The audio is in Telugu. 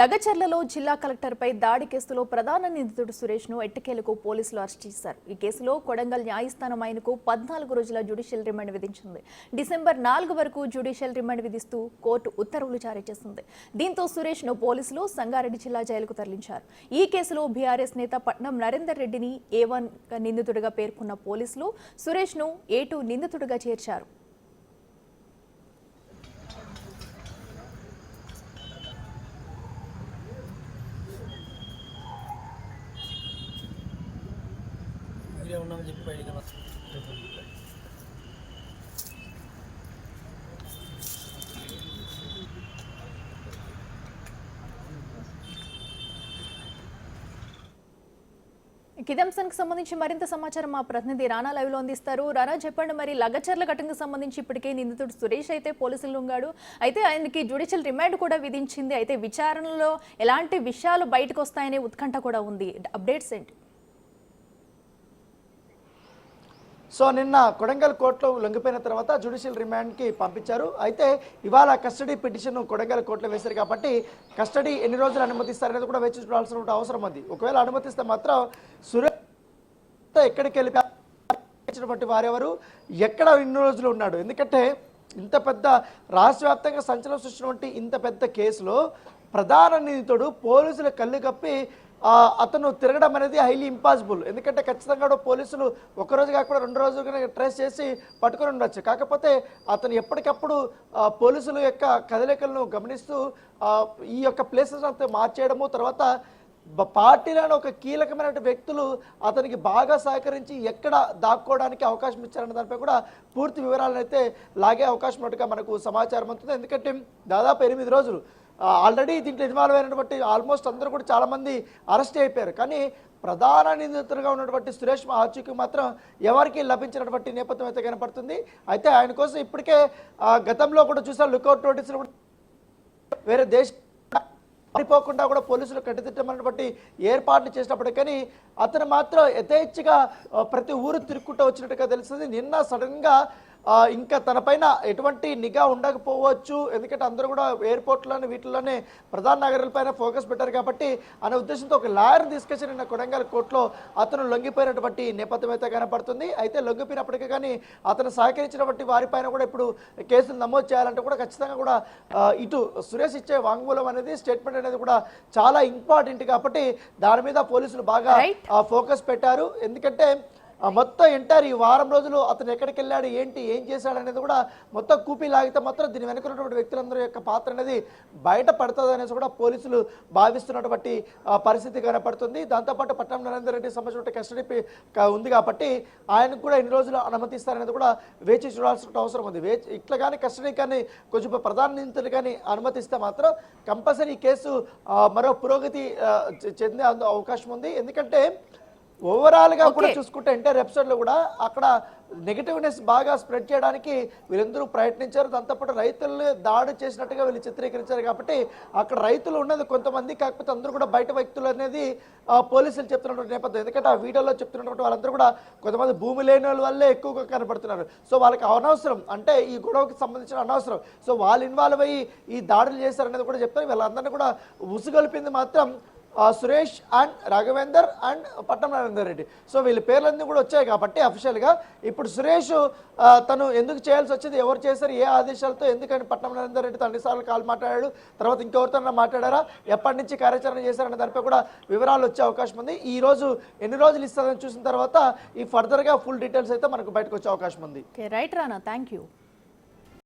తగచర్లలో జిల్లా కలెక్టర్పై దాడి కేసులో ప్రధాన నిందితుడు సురేష్ను ఎట్టకేలకు పోలీసులు అరెస్ట్ చేశారు. ఈ కేసులో కొడంగల్ న్యాయస్థానం ఆయనకు 14 రోజుల జ్యుడిషియల్ రిమాండ్ విధించింది. డిసెంబర్ 4 వరకు జ్యుడిషియల్ రిమాండ్ విధిస్తూ కోర్టు ఉత్తర్వులు జారీ చేసింది. దీంతో సురేష్ను పోలీసులు సంగారెడ్డి జిల్లా జైలుకు తరలించారు. ఈ కేసులో బీఆర్ఎస్ నేత పట్నం నరేందర్ రెడ్డిని A1 నిందితుడిగా పేర్కొన్న పోలీసులు సురేష్ను A2 నిందితుడిగా చేర్చారు. ఉన్నామని చెప్పి బయటికి కిదంశానికి సంబంధించి మరింత సమాచారం మా ప్రతినిధి రానా లైవ్ లో అందిస్తారు. రానా, చెప్పండి, మరి లగచర్ల ఘటనకు సంబంధించి ఇప్పటికే నిందితుడు సురేష్ అయితే పోలీసులు ఉంగాడు, అయితే ఆయనకి జ్యుడిషియల్ రిమాండ్ కూడా విధించింది. అయితే విచారణలో ఎలాంటి విషయాలు బయటకు వస్తాయనే ఉత్కంఠ కూడా ఉంది. అప్డేట్స్ ఏంటి? సో నిన్న కొడంగల్ కోర్టులో లొంగిపోయిన తర్వాత జ్యుడిషియల్ రిమాండ్కి పంపించారు. అయితే ఇవాళ కస్టడీ పిటిషన్ కొడంగల్ కోర్టులో వేశారు కాబట్టి కస్టడీ ఎన్ని రోజులు అనుమతిస్తారనేది కూడా వేచి చూడాల్సిన అవసరం ఉంది. ఒకవేళ అనుమతిస్తే మాత్రం సురేష్ ఎక్కడికి వెళ్ళినటువంటి వారెవరు, ఎక్కడ ఇన్ని రోజులు ఉన్నాడు, ఎందుకంటే ఇంత పెద్ద రాష్ట్ర వ్యాప్తంగా సంచలనం సృష్టించినటువంటి ఇంత పెద్ద కేసులో ప్రధాన నిందితుడు పోలీసుల కళ్ళు కప్పి అతను తిరగడం అనేది హైలీ ఇంపాసిబుల్. ఎందుకంటే ఖచ్చితంగా పోలీసులు ఒకరోజు కాకుండా 2 రోజులుగా ట్రేస్ చేసి పట్టుకొని ఉండొచ్చు. కాకపోతే అతను ఎప్పటికప్పుడు పోలీసుల యొక్క కదలికలను గమనిస్తూ ఈ యొక్క ప్లేసెస్ అంతా మార్చేయడము, తర్వాత పార్టీలోని ఒక కీలకమైన వ్యక్తులు అతనికి బాగా సహకరించి ఎక్కడ దాక్కోవడానికి అవకాశం ఇచ్చారన్న దానిపై కూడా పూర్తి వివరాలను అయితే లాగే అవకాశం ఉన్నట్టుగా మనకు సమాచారం అవుతుంది. ఎందుకంటే దాదాపు 8 రోజులు ఆల్రెడీ దీంట్లో ఇన్వాల్వ్ అయినటువంటి ఆల్మోస్ట్ అందరూ కూడా చాలామంది అరెస్ట్ అయిపోయారు. కానీ ప్రధాన నిందితులుగా ఉన్నటువంటి సురేష్ ఆచూకీ మాత్రం ఎవరికి లభించినటువంటి నేపథ్యం అయితే కనపడుతుంది. అయితే ఆయన కోసం ఇప్పటికే గతంలో కూడా చూసారు, లుకౌట్ నోటీసులు కూడా వేరే దేశం పారిపోకుండా కూడా పోలీసులు కట్టుదిట్టమైనటువంటి ఏర్పాట్లు చేసినప్పటికీ కానీ అతను మాత్రం యథేచ్ఛగా ప్రతి ఊరు తిరుక్కుంటూ వచ్చినట్టుగా తెలుస్తుంది. నిన్న సడన్గా ఇంకా తనపైన ఎటువంటి నిఘా ఉండకపోవచ్చు, ఎందుకంటే అందరూ కూడా ఎయిర్పోర్ట్లోనే వీటిల్లోనే ప్రధాన నగరాలపైన ఫోకస్ పెట్టారు కాబట్టి అనే ఉద్దేశంతో ఒక లాయర్ తీసుకొచ్చి నిన్న కొడంగల్ కోర్టులో అతను లొంగిపోయినటువంటి నేపథ్యం అయితే కనపడుతుంది. అయితే లొంగిపోయినప్పటికీ కానీ అతను సహకరించినటువంటి వారిపైన కూడా ఇప్పుడు కేసులు నమోదు చేయాలంటే కూడా ఖచ్చితంగా కూడా ఇటు సురేష్ ఇచ్చే వాంగ్మూలం అనేది, స్టేట్మెంట్ అనేది కూడా చాలా ఇంపార్టెంట్ కాబట్టి దాని మీద పోలీసులు బాగా ఫోకస్ పెట్టారు. ఎందుకంటే మొత్తం ఎంటైర్ ఈ వారం రోజులు అతను ఎక్కడికి వెళ్ళాడు, ఏంటి, ఏం చేశాడు అనేది కూడా మొత్తం కూపీ లాగితే మాత్రం దీని వెనుక ఉన్నటువంటి వ్యక్తులందరి యొక్క పాత్ర అనేది బయటపడుతుంది అనేసి కూడా పోలీసులు భావిస్తున్నటువంటి పరిస్థితి కనపడుతుంది. దాంతోపాటు పట్నం నరేందర్ రెడ్డి సంబంధించిన కస్టడీ ఉంది కాబట్టి ఆయనకు కూడా ఎన్ని రోజులు అనుమతిస్తారనేది కూడా వేచి చూడాల్సిన అవసరం ఉంది. ఇట్లా కానీ కస్టడీ కానీ కొంచెం ప్రధాన నిందితులు కానీ అనుమతిస్తే మాత్రం కంపల్సరీ ఈ కేసు మరో పురోగతి చెందే అవకాశం ఉంది. ఎందుకంటే ఓవరాల్గా కూడా చూసుకుంటే ఎంటైర్ ఎపిసోడ్లో కూడా అక్కడ నెగిటివ్నెస్ బాగా స్ప్రెడ్ చేయడానికి వీళ్ళందరూ ప్రయత్నించారు. దాంతోపాటు రైతుల్ని దాడి చేసినట్టుగా వీళ్ళు చిత్రీకరించారు కాబట్టి అక్కడ రైతులు ఉన్నది కొంతమంది, కాకపోతే అందరూ కూడా బయట వ్యక్తులు అనేది పోలీసులు చెప్తున్నటువంటి నేపథ్యం. ఎందుకంటే ఆ వీడియోలో చెప్తున్నటువంటి వాళ్ళందరూ కూడా కొంతమంది భూమి లేని వాళ్ళ వల్లే ఎక్కువగా కనపడుతున్నారు. సో వాళ్ళకి అనవసరం, అంటే ఈ గొడవకి సంబంధించిన అనవసరం, సో వాళ్ళు ఇన్వాల్వ్ అయ్యి ఈ దాడులు చేశారనేది కూడా చెప్తారు. వీళ్ళందరినీ కూడా ఉసుగొలిపింది మాత్రం Suresh and Raghavender and Patnam Narender Reddy. So వీళ్ళ పేర్లన్నీ కూడా వచ్చాయి కాబట్టి అఫీషియల్గా ఇప్పుడు సురేష్ తను ఎందుకు చేయాల్సి వచ్చింది, ఎవరు చేశారు, ఏ ఆదేశాలతో, ఎందుకని పట్నం నరేందర్ రెడ్డి అన్నిసార్లు కాల్ మాట్లాడాడు, తర్వాత ఇంకెవరితో మాట్లాడారా, ఎప్పటి నుంచి కార్యాచరణ చేశారనే దానిపై కూడా వివరాలు వచ్చే అవకాశం ఉంది. ఈ రోజు ఎన్ని రోజులు ఇస్తారని చూసిన తర్వాత ఈ ఫర్దర్గా ఫుల్ డీటెయిల్స్ అయితే మనకు బయటకు వచ్చే అవకాశం ఉంది. Right Rana, thank you.